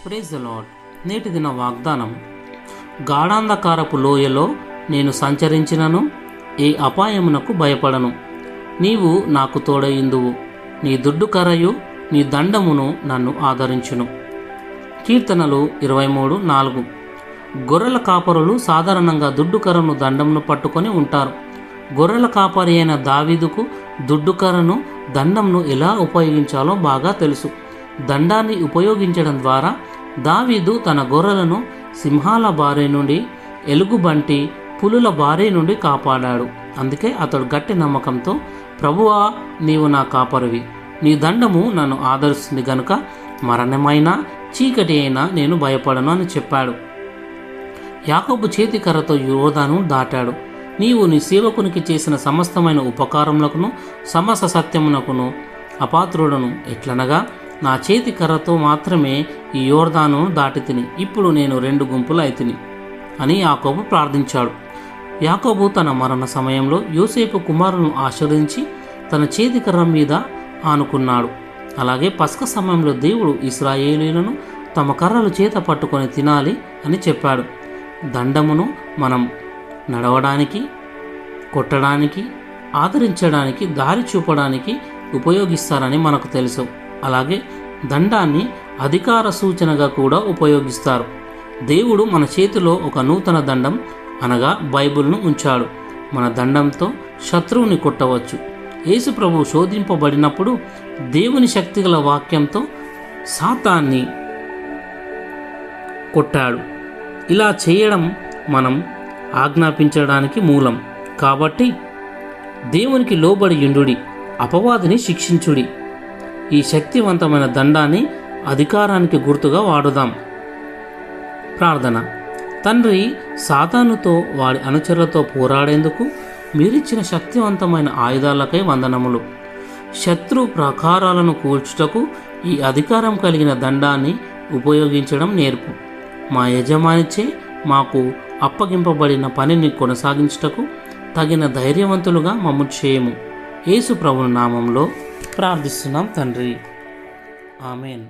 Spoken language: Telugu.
Praise the lord. నేటి దిన వాగ్దానం: గాఢాంధకారపు లోయలో నేను సంచరించినను ఏ అపాయమునకు భయపడను. నీవు నాకు తోడయిందువు, నీ దుడ్డు కర్రయు నీ దండమును నన్ను ఆదరించును. కీర్తనలు 23:4. గొర్రెల కాపరులు సాధారణంగా దుడ్డు కర్రను దండమును పట్టుకొని ఉంటారు. గొర్రెల కాపరి అయిన దావీదుకు దుడ్డు కర్రను దండంను ఎలా ఉపయోగించాలో బాగా తెలుసు. దండాన్ని ఉపయోగించడం ద్వారా దావీదు తన గొర్రెలను సింహాల బారి నుండి, ఎలుగుబంటి, పులుల బారి నుండి కాపాడాడు. అందుకే అతడు గట్టి నమ్మకంతో, ప్రభువా, నీవు నా కాపరివి, నీ దండము నన్ను ఆదరిస్తుంది గనుక మరణమైనా చీకటి అయినా నేను భయపడను అని చెప్పాడు. యాకోబు చేతి కర్రతో యోర్దాను దాటాడు. నీవు నీ సేవకునికి చేసిన సమస్తమైన ఉపకారములకును సమస్త సత్యమునకును అపాత్రుడను. ఎట్లనగా నా చేతి కర్రతో మాత్రమే ఈ యోర్దాను దాటి తిని, ఇప్పుడు నేను 2 గుంపులు అయితిని అని యాకోబు ప్రార్థించాడు. యాకోబు తన మరణ సమయంలో యోసేపు కుమారులను ఆశీర్వదించి తన చేతి కర్ర మీద ఆనుకున్నాడు. అలాగే పస్క సమయంలో దేవుడు ఇశ్రాయేలీయులను తమ కర్రలు చేత పట్టుకొని తినాలి అని చెప్పాడు. దండమును మనం నడవడానికి, కొట్టడానికి, ఆదరించడానికి, దారి చూపడానికి ఉపయోగిస్తారని మనకు తెలుసు. అలాగే దండాన్ని అధికార సూచనగా కూడా ఉపయోగిస్తారు. దేవుడు మన చేతిలో ఒక నూతన దండం అనగా బైబిల్ను ఉంచాడు. మన దండంతో శత్రువుని కొట్టవచ్చు. యేసు ప్రభువు శోధింపబడినప్పుడు దేవుని శక్తిగల వాక్యంతో సాతాన్ని కొట్టాడు. ఇలా చేయడం మనం ఆజ్ఞాపించడానికి మూలం. కాబట్టి దేవునికి లోబడి యుండుడి, అపవాదిని శిక్షించుడి. ఈ శక్తివంతమైన దండాన్ని అధికారానికి గుర్తుగా వాడుదాం. ప్రార్థన. తండ్రి, సాతానుతో వాడి అనుచరులతో పోరాడేందుకు మీరిచ్చిన శక్తివంతమైన ఆయుధాలకై వందనములు. శత్రు ప్రాకారాలను కూల్చుటకు ఈ అధికారం కలిగిన దండాన్ని ఉపయోగించడం నేర్పు. మా యజమానిచే మాకు అప్పగింపబడిన పనిని కొనసాగించుటకు తగిన ధైర్యవంతులుగా మమ్ము చేయము. యేసు ప్రభువు నామంలో ప్రార్థిస్తున్నాం తండ్రి. ఆమెన్.